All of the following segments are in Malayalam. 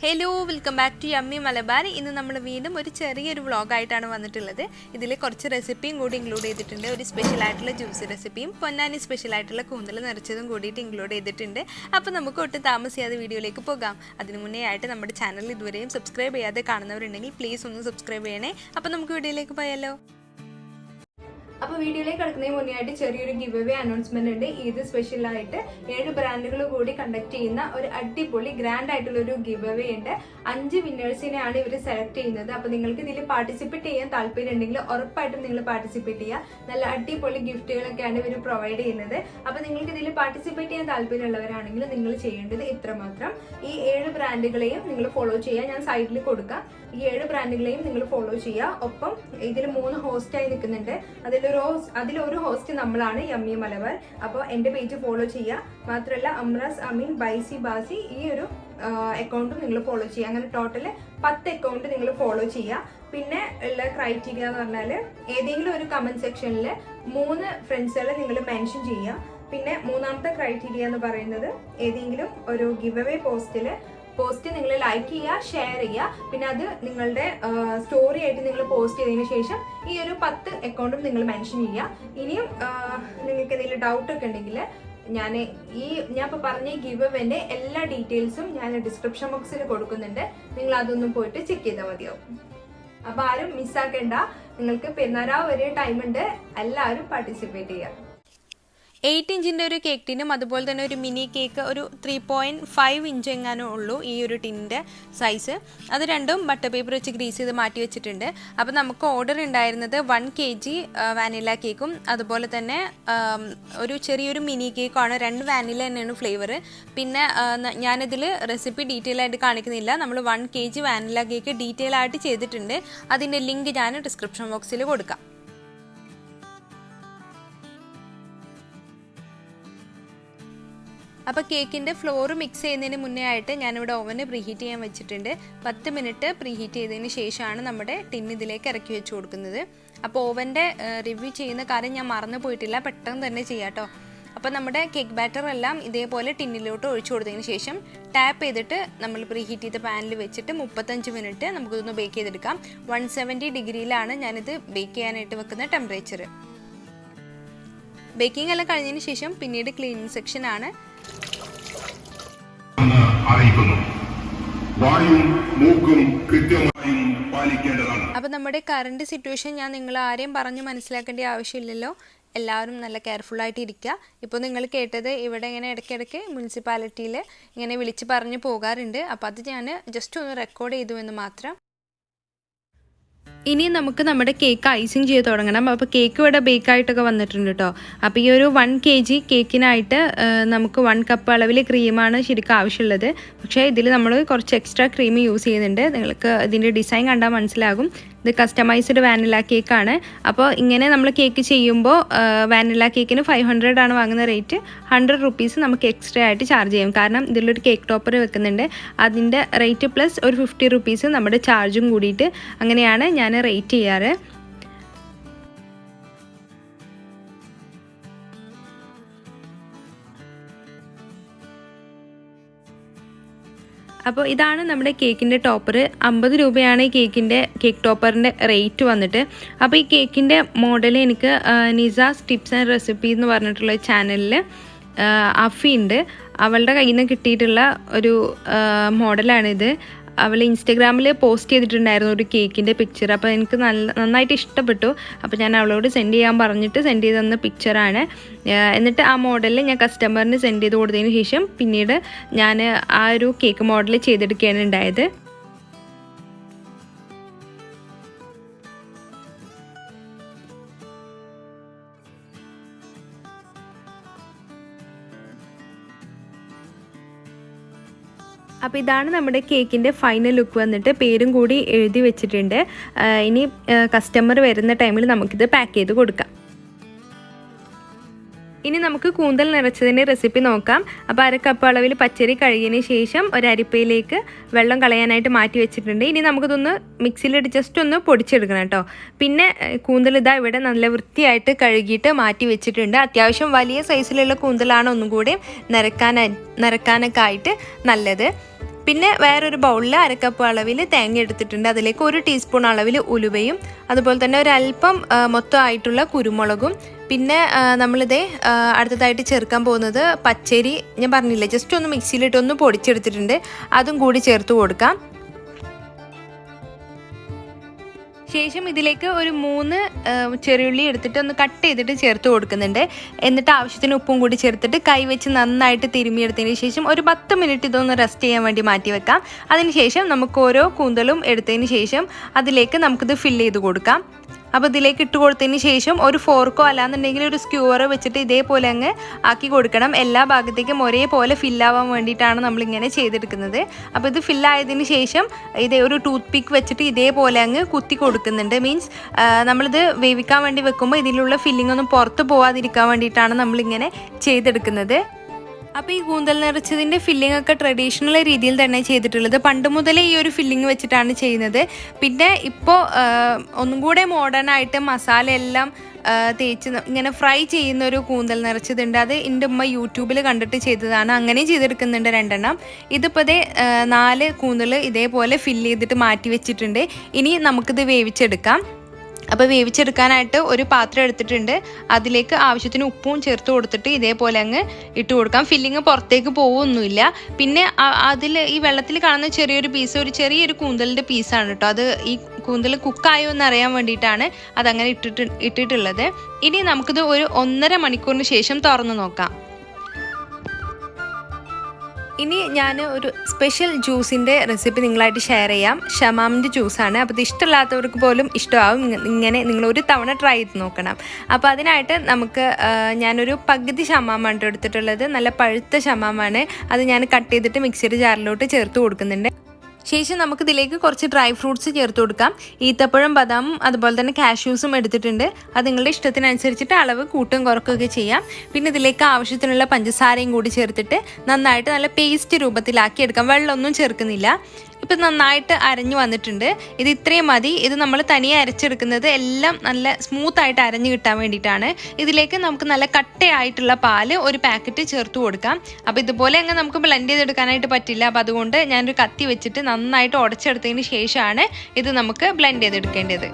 Hello welcome back to yummy Malabar. ഇന്ന് നമ്മൾ വീണ്ടും ഒരു ചെറിയൊരു വ്ളോഗായിട്ടാണ് വന്നിട്ടുള്ളത്. ഇതിൽ കുറച്ച് റെസിപ്പിയും കൂടി ഇൻക്ലൂഡ് ചെയ്തിട്ടുണ്ട്. ഒരു സ്പെഷ്യലായിട്ടുള്ള ജ്യൂസ് റെസിപ്പിയും പൊന്നാനി സ്പെഷ്യലായിട്ടുള്ള കൂന്തൽ നിറച്ചതും കൂടിയിട്ട് ഇൻക്ലൂഡ് ചെയ്തിട്ടുണ്ട്. അപ്പോൾ നമുക്ക് ഒട്ടും താമസിയാതെ വീഡിയോയിലേക്ക് പോകാം. അതിന് മുന്നേ ആയിട്ട് നമ്മുടെ ചാനൽ ഇതുവരെയും സബ്സ്ക്രൈബ് ചെയ്യാതെ കാണുന്നവരുണ്ടെങ്കിൽ പ്ലീസ് ഒന്ന് സബ്സ്ക്രൈബ് ചെയ്യണേ. അപ്പോൾ നമുക്ക് വീഡിയോയിലേക്ക് പോയാലോ. അപ്പോൾ വീഡിയോയിലേക്ക് കിടക്കുന്നതിന് മുന്നേ ആയിട്ട് ചെറിയൊരു ഗിവ് അവേ അനൗൺസ്മെന്റ് ഉണ്ട്. ഇത് സ്പെഷ്യലായിട്ട് 7 ബ്രാൻഡുകൾ കൂടി കണ്ടക്ട് ചെയ്യുന്ന ഒരു അടിപൊളി ഗ്രാൻഡ് ആയിട്ടുള്ള ഒരു ഗിവ് അവേ ഉണ്ട്. 5 വിന്നേഴ്സിനെയാണ് ഇവർ സെലക്ട് ചെയ്യുന്നത്. അപ്പോൾ നിങ്ങൾക്ക് ഇതിൽ പാർട്ടിസിപ്പേറ്റ് ചെയ്യാൻ താല്പര്യം ഉണ്ടെങ്കിൽ ഉറപ്പായിട്ടും നിങ്ങൾ പാർട്ടിസിപ്പേറ്റ് ചെയ്യുക. നല്ല അടിപൊളി ഗിഫ്റ്റുകളൊക്കെയാണ് ഇവർ പ്രൊവൈഡ് ചെയ്യുന്നത്. അപ്പോൾ നിങ്ങൾക്ക് ഇതിൽ പാർട്ടിസിപ്പേറ്റ് ചെയ്യാൻ താല്പര്യമുള്ളവരാണെങ്കിൽ നിങ്ങൾ ചെയ്യേണ്ടത് ഇത്രമാത്രം: ഈ 7 ബ്രാൻഡുകളെയും നിങ്ങൾ ഫോളോ ചെയ്യുക. ഞാൻ സൈഡിൽ കൊടുക്കാം. ഈ 7 ബ്രാൻഡുകളെയും നിങ്ങൾ ഫോളോ ചെയ്യുക. ഒപ്പം ഇതിൽ 3 ഹോസ്റ്റായി നിൽക്കുന്നുണ്ട്. അതിലൊരു ഹോസ്റ്റ് നമ്മളാണ് യമ്മി മലബാർ. അപ്പോൾ എൻ്റെ പേജ് ഫോളോ ചെയ്യുക. മാത്രമല്ല അമ്രാസ് അമീൻ ബൈസി ബാസി ഈ ഒരു അക്കൗണ്ടും നിങ്ങൾ ഫോളോ ചെയ്യുക. അങ്ങനെ ടോട്ടൽ 10 അക്കൗണ്ട് നിങ്ങൾ ഫോളോ ചെയ്യുക. പിന്നെ ഉള്ള ക്രൈറ്റീരിയ എന്ന് പറഞ്ഞാൽ ഏതെങ്കിലും ഒരു കമന്റ് സെക്ഷനിൽ 3 ഫ്രണ്ട്സുകളെ നിങ്ങൾ മെൻഷൻ ചെയ്യുക. പിന്നെ മൂന്നാമത്തെ ക്രൈറ്റീരിയ എന്ന് പറയുന്നത് ഏതെങ്കിലും ഒരു ഗിവ് അവേ പോസ്റ്റ് നിങ്ങൾ ലൈക്ക് ചെയ്യുക, ഷെയർ ചെയ്യുക. പിന്നെ അത് നിങ്ങളുടെ സ്റ്റോറി ആയിട്ട് നിങ്ങൾ പോസ്റ്റ് ചെയ്തതിന് ശേഷം ഈ ഒരു 10 അക്കൗണ്ടും നിങ്ങൾ മെൻഷൻ ചെയ്യുക. ഇനിയും നിങ്ങൾക്ക് എന്തെങ്കിലും ഡൗട്ട് ഒക്കെ ഉണ്ടെങ്കിൽ ഞാൻ ഇപ്പോൾ പറഞ്ഞ ഗിവ് അവേന്റെ എല്ലാ ഡീറ്റെയിൽസും ഞാൻ ഡിസ്ക്രിപ്ഷൻ ബോക്സിൽ കൊടുക്കുന്നുണ്ട്. നിങ്ങൾ അതൊന്നും പോയിട്ട് ചെക്ക് ചെയ്താൽ മതിയാവും. അപ്പോൾ ആരും മിസ്സാക്കേണ്ട. നിങ്ങൾക്ക് പെരുന്നാൾ വരെ ടൈമുണ്ട്. എല്ലാവരും പാർട്ടിസിപ്പേറ്റ് ചെയ്യുക. 8 ഇഞ്ചിൻ്റെ ഒരു കേക്ക് ടിന്നും അതുപോലെ തന്നെ ഒരു മിനി കേക്ക് ഒരു 3.5 ഇഞ്ച് എങ്ങാനും ഉള്ളൂ ഈ ഒരു ടിന്നിൻ്റെ സൈസ്. അത് രണ്ടും ബട്ടർ പേപ്പർ വെച്ച് ഗ്രീസ് ചെയ്ത് മാറ്റി വെച്ചിട്ടുണ്ട്. അപ്പോൾ നമുക്ക് ഓർഡർ ഉണ്ടായിരുന്നത് 1 kg വാനില കേക്കും അതുപോലെ തന്നെ ഒരു ചെറിയൊരു മിനി കേക്കുമാണ്. 2 വാനില തന്നെയാണ് ഫ്ലേവർ. പിന്നെ ഞാനിതിൽ റെസിപ്പി ഡീറ്റെയിൽ ആയിട്ട് കാണിക്കുന്നില്ല. നമ്മൾ 1 kg വാനില കേക്ക് ഡീറ്റെയിൽ ആയിട്ട് ചെയ്തിട്ടുണ്ട്. അതിൻ്റെ ലിങ്ക് ഞാൻ ഡിസ്ക്രിപ്ഷൻ ബോക്സിൽ കൊടുക്കാം. അപ്പോൾ കേക്കിൻ്റെ ഫ്ലോർ മിക്സ് ചെയ്യുന്നതിന് മുന്നേ ആയിട്ട് ഞാനിവിടെ ഓവന് പ്രീഹീറ്റ് ചെയ്യാൻ വെച്ചിട്ടുണ്ട്. 10 മിനിറ്റ് പ്രീഹീറ്റ് ചെയ്തതിന് ശേഷമാണ് നമ്മുടെ ടിൻ ഇതിലേക്ക് ഇറക്കി വെച്ച് കൊടുക്കുന്നത്. അപ്പോൾ ഓവൻ്റെ റിവ്യൂ ചെയ്യുന്ന കാര്യം ഞാൻ മറന്നു പോയിട്ടില്ല, പെട്ടെന്ന് തന്നെ ചെയ്യാം കേട്ടോ. അപ്പോൾ നമ്മുടെ കേക്ക് ബാറ്റർ എല്ലാം ഇതേപോലെ ടിന്നിലോട്ട് ഒഴിച്ചു കൊടുത്തതിന് ശേഷം ടാപ്പ് ചെയ്തിട്ട് നമ്മൾ പ്രീഹീറ്റ് ചെയ്ത പാനിൽ വെച്ചിട്ട് 35 മിനിറ്റ് നമുക്കിതൊന്ന് ബേക്ക് ചെയ്തെടുക്കാം. 170 ഡിഗ്രിയിലാണ് ഞാനിത് ബേക്ക് ചെയ്യാനായിട്ട് വെക്കുന്ന ടെമ്പറേച്ചർ. ബേക്കിംഗ് എല്ലാം കഴിഞ്ഞതിന് ശേഷം പിന്നീട് ക്ലീനിങ് സെക്ഷനാണ്. അപ്പോൾ നമ്മുടെ കറണ്ട് സിറ്റുവേഷൻ ഞാൻ നിങ്ങൾ ആരെയും പറഞ്ഞ് മനസ്സിലാക്കേണ്ട ആവശ്യമില്ലല്ലോ. എല്ലാവരും നല്ല കെയർഫുള്ളായിട്ട് ഇരിക്കുക. ഇപ്പോൾ നിങ്ങൾ കേട്ടത് ഇവിടെ ഇങ്ങനെ ഇടയ്ക്കിടയ്ക്ക് മുനിസിപ്പാലിറ്റിയിൽ ഇങ്ങനെ വിളിച്ച് പറഞ്ഞ് പോകാറുണ്ട്. അപ്പോൾ അത് ഞാൻ ജസ്റ്റ് ഒന്ന് റെക്കോർഡ് ചെയ്തു എന്ന് മാത്രം. ഇനി നമുക്ക് നമ്മുടെ കേക്ക് ഐസിങ് ചെയ്ത് തുടങ്ങണം. അപ്പോൾ കേക്ക് ഇവിടെ ബേക്കായിട്ടൊക്കെ വന്നിട്ടുണ്ട് കേട്ടോ. അപ്പോൾ ഈ ഒരു 1 kg കേക്കിനായിട്ട് നമുക്ക് 1 കപ്പ് അളവിൽ ക്രീമാണ് ശരിക്കും ആവശ്യമുള്ളത്. പക്ഷേ ഇതിൽ നമ്മൾ കുറച്ച് എക്സ്ട്രാ ക്രീം യൂസ് ചെയ്യുന്നുണ്ട്. നിങ്ങൾക്ക് ഇതിൻ്റെ ഡിസൈൻ കണ്ടാൽ മനസ്സിലാകും. ഇത് കസ്റ്റമൈസ്ഡ് വാനില കേക്കാണ്. അപ്പോൾ ഇങ്ങനെ നമ്മൾ കേക്ക് ചെയ്യുമ്പോൾ വാനില കേക്കിന് 500 ആണ് വാങ്ങുന്ന റേറ്റ്. 100 rupees നമുക്ക് എക്സ്ട്രാ ആയിട്ട് ചാർജ് ചെയ്യും. കാരണം ഇതിലൊരു കേക്ക് ടോപ്പർ വെക്കുന്നുണ്ട്. അതിൻ്റെ റേറ്റ് പ്ലസ് ഒരു 50 rupees നമ്മുടെ ചാർജും കൂടിയിട്ട് അങ്ങനെയാണ് ഞാൻ റേറ്റ് ചെയ്യാറ്. അപ്പോൾ ഇതാണ് നമ്മുടെ കേക്കിൻ്റെ ടോപ്പർ. 50 രൂപയാണ് ഈ കേക്ക് ടോപ്പറിൻ്റെ റേറ്റ് വന്നിട്ട്. അപ്പോൾ ഈ കേക്കിൻ്റെ മോഡൽ എനിക്ക് നിസാസ് ടിപ്സ് ആൻഡ് റെസിപ്പി എന്ന് പറഞ്ഞിട്ടുള്ള ചാനലിൽ അഫി ഉണ്ട്. അവളുടെ കയ്യിൽ നിന്ന് കിട്ടിയിട്ടുള്ള ഒരു മോഡലാണിത്. അവൾ ഇൻസ്റ്റഗ്രാമിൽ പോസ്റ്റ് ചെയ്തിട്ടുണ്ടായിരുന്നു ഒരു കേക്കിൻ്റെ പിക്ചർ. അപ്പോൾ എനിക്ക് നന്നായിട്ട് ഇഷ്ടപ്പെട്ടു. അപ്പോൾ ഞാൻ അവളോട് സെൻഡ് ചെയ്യാൻ പറഞ്ഞിട്ട് സെൻഡ് ചെയ്ത് തന്ന പിക്ചറാണ്. എന്നിട്ട് ആ മോഡലിൽ ഞാൻ കസ്റ്റമറിന് സെൻഡ് ചെയ്ത് കൊടുത്തതിന് ശേഷം പിന്നീട് ഞാൻ ആ ഒരു കേക്ക് മോഡൽ ചെയ്തെടുക്കുകയാണ് ഉണ്ടായത്. അപ്പോൾ ഇതാണ് നമ്മുടെ കേക്കിൻ്റെ ഫൈനൽ ലുക്ക് വന്നിട്ട്. പേരും കൂടി എഴുതി വെച്ചിട്ടുണ്ട്. ഇനി കസ്റ്റമർ വരുന്ന ടൈമിൽ നമുക്കിത് പാക്ക് ചെയ്ത് കൊടുക്കാം. ഇനി നമുക്ക് കൂന്തൽ നിറച്ചതിൻ്റെ റെസിപ്പി നോക്കാം. അപ്പോൾ 1 കപ്പ് അളവിൽ പച്ചരി കഴുകിയതിന് ശേഷം ഒരു അരിപ്പയിലേക്ക് വെള്ളം കളയാനായിട്ട് മാറ്റി വെച്ചിട്ടുണ്ട്. ഇനി നമുക്കിതൊന്ന് മിക്സിയിലിട്ട് ജസ്റ്റ് ഒന്ന് പൊടിച്ചെടുക്കണം കേട്ടോ. പിന്നെ കൂന്തൽ ഇതാ ഇവിടെ നല്ല വൃത്തിയായിട്ട് കഴുകിയിട്ട് മാറ്റി വെച്ചിട്ടുണ്ട്. അത്യാവശ്യം വലിയ സൈസിലുള്ള കൂന്തലാണ് ഒന്നും കൂടി നിറക്കാനൊക്കെ ആയിട്ട് നല്ലത്. പിന്നെ വേറൊരു ബൗളിൽ 1 കപ്പ് അളവിൽ തേങ്ങ എടുത്തിട്ടുണ്ട്. അതിലേക്ക് 1 ടീസ്പൂൺ അളവിൽ ഉലുവയും അതുപോലെ തന്നെ ഒരല്പം മൊത്തമായിട്ടുള്ള കുരുമുളകും പിന്നെ നമ്മളിത് അടുത്തതായിട്ട് ചേർക്കാൻ പോകുന്നത് പച്ചരി ഞാൻ പറഞ്ഞില്ലേ ജസ്റ്റ് ഒന്ന് മിക്സിയിലിട്ട് ഒന്ന് പൊടിച്ചെടുത്തിട്ടുണ്ട്. അതും കൂടി ചേർത്ത് കൊടുക്കാം. ശേഷം ഇതിലേക്ക് ഒരു 3 ചെറിയുള്ളി എടുത്തിട്ട് ഒന്ന് കട്ട് ചെയ്തിട്ട് ചേർത്ത് കൊടുക്കുന്നുണ്ട്. എന്നിട്ട് ആവശ്യത്തിന് ഉപ്പും കൂടി ചേർത്തിട്ട് കൈ വെച്ച് നന്നായിട്ട് തിരുമ്മിയെടുത്തതിന് ശേഷം ഒരു 10 മിനിറ്റ് ഇതൊന്ന് റെസ്റ്റ് ചെയ്യാൻ വേണ്ടി മാറ്റി വെക്കാം. അതിനുശേഷം നമുക്ക് ഓരോ കൂന്തലും എടുത്തതിന് ശേഷം അതിലേക്ക് നമുക്കിത് ഫില്ല് ചെയ്ത് കൊടുക്കാം. അപ്പോൾ ഇതിലേക്ക് ഇട്ട് കൊടുത്തതിന് ശേഷം ഒരു ഫോർക്കോ അല്ലാന്നുണ്ടെങ്കിൽ ഒരു സ്ക്യൂവറോ വെച്ചിട്ട് ഇതേപോലെ അങ്ങ് ആക്കി കൊടുക്കണം. എല്ലാ ഭാഗത്തേക്കും ഒരേപോലെ ഫില്ലാവാൻ വേണ്ടിയിട്ടാണ് നമ്മളിങ്ങനെ ചെയ്തെടുക്കുന്നത്. അപ്പോൾ ഇത് ഫില്ലായതിന് ശേഷം ഇതേ ഒരു ടൂത്ത് പിക്ക് വെച്ചിട്ട് ഇതേപോലെ അങ്ങ് കുത്തി കൊടുക്കുന്നുണ്ട്. മീൻസ് നമ്മളിത് വേവിക്കാൻ വേണ്ടി വെക്കുമ്പോൾ ഇതിലുള്ള ഫില്ലിംഗ് ഒന്നും പുറത്ത് പോകാതിരിക്കാൻ വേണ്ടിയിട്ടാണ് നമ്മളിങ്ങനെ ചെയ്തെടുക്കുന്നത്. അപ്പോൾ ഈ കൂന്തൽ നിറച്ചതിൻ്റെ ഫില്ലിംഗ് ഒക്കെ ട്രഡീഷണൽ രീതിയിൽ തന്നെ ചെയ്തിട്ടുള്ളത്. പണ്ട് മുതലേ ഈ ഒരു ഫില്ലിംഗ് വെച്ചിട്ടാണ് ചെയ്യുന്നത്. പിന്നെ ഇപ്പോൾ ഒന്നും കൂടെ മോഡേൺ ആയിട്ട് മസാല എല്ലാം തേച്ച് ഇങ്ങനെ ഫ്രൈ ചെയ്യുന്ന ഒരു കൂന്തൽ നിറച്ചതുണ്ട്. അത് എൻ്റെ ഉമ്മ യൂട്യൂബിൽ കണ്ടിട്ട് ചെയ്തതാണ്. അങ്ങനെ ചെയ്തെടുക്കുന്നുണ്ട് 2 എണ്ണം. ഇതിപ്പോൾ 4 കൂന്തൽ ഇതേപോലെ ഫില്ല് ചെയ്തിട്ട് മാറ്റി വെച്ചിട്ടുണ്ട്. ഇനി നമുക്കിത് വേവിച്ചെടുക്കാം. അപ്പോൾ വേവിച്ചെടുക്കാനായിട്ട് ഒരു പാത്രം എടുത്തിട്ടുണ്ട്. അതിലേക്ക് ആവശ്യത്തിന് ഉപ്പും ചേർത്ത് കൊടുത്തിട്ട് ഇതേപോലെ അങ്ങ് ഇട്ട് കൊടുക്കാം. ഫില്ലിങ് പുറത്തേക്ക് പോവുമൊന്നുമില്ല. പിന്നെ അതിൽ ഈ വെള്ളത്തിൽ കാണുന്ന ചെറിയൊരു പീസ് ഒരു ചെറിയൊരു കൂന്തലിൻ്റെ പീസാണ് കേട്ടോ. അത് ഈ കൂന്തൽ കുക്കായോ എന്ന് അറിയാൻ വേണ്ടിയിട്ടാണ് അതങ്ങനെ ഇട്ടിട്ടുള്ളത്. ഇനി നമുക്കിത് ഒരു 1.5 മണിക്കൂറിന് ശേഷം തുറന്ന് നോക്കാം. ഇനി ഞാൻ ഒരു സ്പെഷ്യൽ ജ്യൂസിൻ്റെ റെസിപ്പി നിങ്ങളായിട്ട് ഷെയർ ചെയ്യാം. ഷമാമിൻ്റെ ജ്യൂസാണ്. അപ്പോൾ ഇത് ഇഷ്ടമില്ലാത്തവർക്ക് പോലും ഇഷ്ടമാവും. ഇങ്ങനെ നിങ്ങൾ ഒരു തവണ ട്രൈ ചെയ്ത് നോക്കണം. അപ്പോൾ അതിനായിട്ട് നമുക്ക് ഞാനൊരു പകുതി ഷമാമാണ് എടുത്തിട്ടുള്ളത്. നല്ല പഴുത്ത ഷമാമാണ്. അത് ഞാൻ കട്ട് ചെയ്തിട്ട് മിക്സിയുടെ ജാറിലോട്ട് ചേർത്ത് കൊടുക്കുന്നുണ്ട്. ശേഷം നമുക്കിതിലേക്ക് കുറച്ച് ഡ്രൈ ഫ്രൂട്ട്സ് ചേർത്ത് കൊടുക്കാം. ഈത്തപ്പഴം, ബദാമും അതുപോലെ തന്നെ കാഷ്യൂസും എടുത്തിട്ടുണ്ട്. അത് നിങ്ങളുടെ ഇഷ്ടത്തിനനുസരിച്ചിട്ട് അളവ് കൂട്ടും കുറക്കുകയൊക്കെ ചെയ്യാം. പിന്നെ ഇതിലേക്ക് ആവശ്യത്തിനുള്ള പഞ്ചസാരയും കൂടി ചേർത്തിട്ട് നന്നായിട്ട് നല്ല പേസ്റ്റ് രൂപത്തിലാക്കി എടുക്കാം. വെള്ളമൊന്നും ചേർക്കുന്നില്ല. ഇപ്പം നന്നായിട്ട് അരഞ്ഞു വന്നിട്ടുണ്ട്. ഇത് ഇത്രയും മതി. ഇത് നമ്മൾ തനിയെ അരച്ചെടുക്കുന്നത് എല്ലാം നല്ല സ്മൂത്തായിട്ട് അരഞ്ഞു കിട്ടാൻ വേണ്ടിയിട്ടാണ്. ഇതിലേക്ക് നമുക്ക് നല്ല കട്ടയായിട്ടുള്ള പാല് ഒരു പാക്കറ്റ് ചേർത്ത് കൊടുക്കാം. അപ്പോൾ ഇതുപോലെ അങ്ങ് നമുക്ക് ബ്ലെൻഡ് ചെയ്തെടുക്കാനായിട്ട് പറ്റില്ല. അപ്പോൾ അതുകൊണ്ട് ഞാനൊരു കത്തി വെച്ചിട്ട് നന്നായിട്ട് ഉടച്ചെടുത്തതിന് ശേഷമാണ് ഇത് നമുക്ക് ബ്ലെൻഡ് ചെയ്തെടുക്കേണ്ടത്.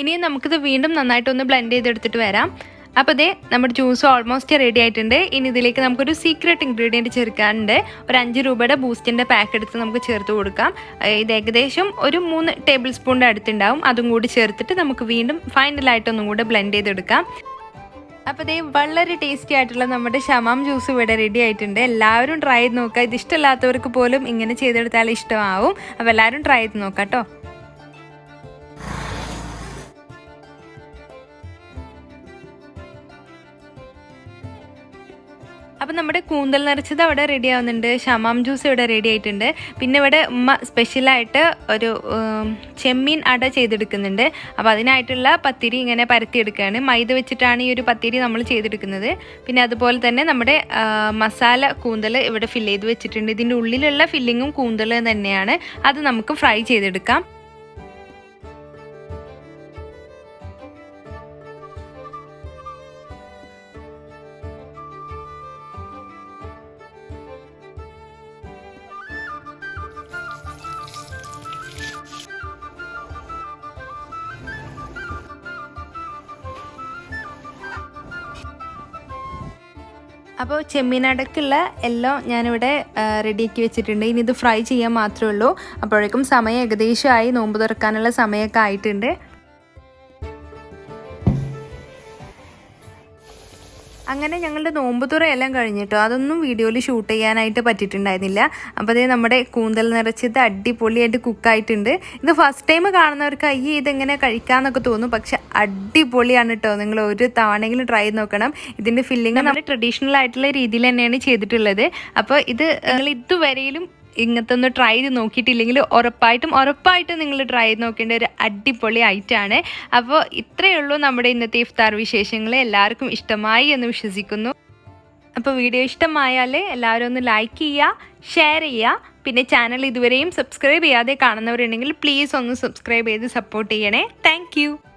ഇനി നമുക്കിത് വീണ്ടും നന്നായിട്ടൊന്ന് ബ്ലെൻഡ് ചെയ്തെടുത്തിട്ട് വരാം. അപ്പോൾ നമ്മുടെ ജ്യൂസ് ഓൾമോസ്റ്റ് റെഡി ആയിട്ടുണ്ട്. ഇനി ഇതിലേക്ക് നമുക്കൊരു സീക്രട്ട് ഇൻഗ്രീഡിയൻറ്റ് ചേർക്കാനുണ്ട്. ഒരു 5 രൂപയുടെ ബൂസ്റ്റിൻ്റെ പാക്ക് എടുത്ത് നമുക്ക് ചേർത്ത് കൊടുക്കാം. ഇത് ഏകദേശം ഒരു 3 ടേബിൾ സ്പൂണിൻ്റെ അടുത്തുണ്ടാവും. അതും കൂടി ചേർത്തിട്ട് നമുക്ക് വീണ്ടും ഫൈനലായിട്ടൊന്നും കൂടെ ബ്ലെൻഡ് ചെയ്തെടുക്കാം. അപ്പോൾ വളരെ ടേസ്റ്റി ആയിട്ടുള്ള നമ്മുടെ ഷമാം ജ്യൂസ് ഇവിടെ റെഡി ആയിട്ടുണ്ട്. എല്ലാവരും ട്രൈ ചെയ്ത് നോക്കുക. ഇത് ഇഷ്ടമില്ലാത്തവർക്ക് പോലും ഇങ്ങനെ ചെയ്തെടുത്താൽ ഇഷ്ടമാവും. അപ്പോൾ എല്ലാവരും ട്രൈ ചെയ്ത് നോക്കാം കേട്ടോ. അപ്പോൾ നമ്മുടെ കൂന്തൽ നിറച്ചത് അവിടെ റെഡി ആവുന്നുണ്ട്. ഷമാം ജ്യൂസ് ഇവിടെ റെഡി ആയിട്ടുണ്ട്. പിന്നെ ഇവിടെ ഉമ്മ സ്പെഷ്യലായിട്ട് ഒരു ചെമ്മീൻ അട ചെയ്തെടുക്കുന്നുണ്ട്. അപ്പോൾ അതിനായിട്ടുള്ള പത്തിരി ഇങ്ങനെ പരത്തിയെടുക്കുകയാണ്. മൈദ വെച്ചിട്ടാണ് ഈ ഒരു പത്തിരി നമ്മൾ ചെയ്തെടുക്കുന്നത്. പിന്നെ അതുപോലെ തന്നെ നമ്മുടെ മസാല കൂന്തൽ ഇവിടെ ഫില്ല് ചെയ്ത് വെച്ചിട്ടുണ്ട്. ഇതിൻ്റെ ഉള്ളിലുള്ള ഫില്ലിങ്ങും കൂന്തൽ തന്നെയാണ്. അത് നമുക്ക് ഫ്രൈ ചെയ്തെടുക്കാം. അപ്പോൾ ചെമ്മീനടക്കുള്ള എല്ലാം ഞാനിവിടെ റെഡിയാക്കി വെച്ചിട്ടുണ്ട്. ഇനി ഇത് ഫ്രൈ ചെയ്യാൻ മാത്രമേ ഉള്ളൂ. അപ്പോഴേക്കും സമയം ഏകദേശമായി. നോമ്പ് തുറക്കാനുള്ള സമയമൊക്കെ ആയിട്ടുണ്ട്. അങ്ങനെ ഞങ്ങളുടെ നോമ്പ് തുറയെല്ലാം കഴിഞ്ഞിട്ടോ. അതൊന്നും വീഡിയോയിൽ ഷൂട്ട് ചെയ്യാനായിട്ട് പറ്റിയിട്ടുണ്ടായിരുന്നില്ല. അപ്പോൾ നമ്മുടെ കൂന്തൽ നിറച്ചത് അടിപൊളിയായിട്ട് കുക്കായിട്ടുണ്ട്. ഇത് ഫസ്റ്റ് ടൈം കാണുന്നവർക്ക് അയ്യേ ഇതെങ്ങനെ കഴിക്കാമെന്നൊക്കെ തോന്നും. പക്ഷെ അടിപൊളിയാണ് കേട്ടോ. നിങ്ങൾ ഒരു തവണയെങ്കിലും ട്രൈ ചെയ്ത് നോക്കണം. ഇതിൻ്റെ ഫില്ലിങ് നമ്മൾ ട്രഡീഷണൽ ആയിട്ടുള്ള രീതിയിൽ തന്നെയാണ് ചെയ്തിട്ടുള്ളത്. അപ്പോൾ ഇത് നിങ്ങൾ ഇതുവരെയും ഇങ്ങനത്തെ ഒന്ന് ട്രൈ ചെയ്ത് നോക്കിയിട്ടില്ലെങ്കിൽ ഉറപ്പായിട്ടും നിങ്ങൾ ട്രൈ ചെയ്ത് നോക്കേണ്ട ഒരു അടിപൊളി ഐറ്റമാണ്. അപ്പോൾ ഇത്രയേ ഉള്ളൂ നമ്മുടെ ഇന്നത്തെ ഇഫ്താർ വിശേഷങ്ങൾ. എല്ലാവർക്കും ഇഷ്ടമായി എന്ന് വിശ്വസിക്കുന്നു. അപ്പോൾ വീഡിയോ ഇഷ്ടമായാൽ എല്ലാവരും ഒന്ന് ലൈക്ക് ചെയ്യുക, ഷെയർ ചെയ്യുക. പിന്നെ ചാനൽ ഇതുവരെയും സബ്സ്ക്രൈബ് ചെയ്യാതെ കാണുന്നവരുണ്ടെങ്കിൽ പ്ലീസ് ഒന്ന് സബ്സ്ക്രൈബ് ചെയ്ത് സപ്പോർട്ട് ചെയ്യണേ. താങ്ക്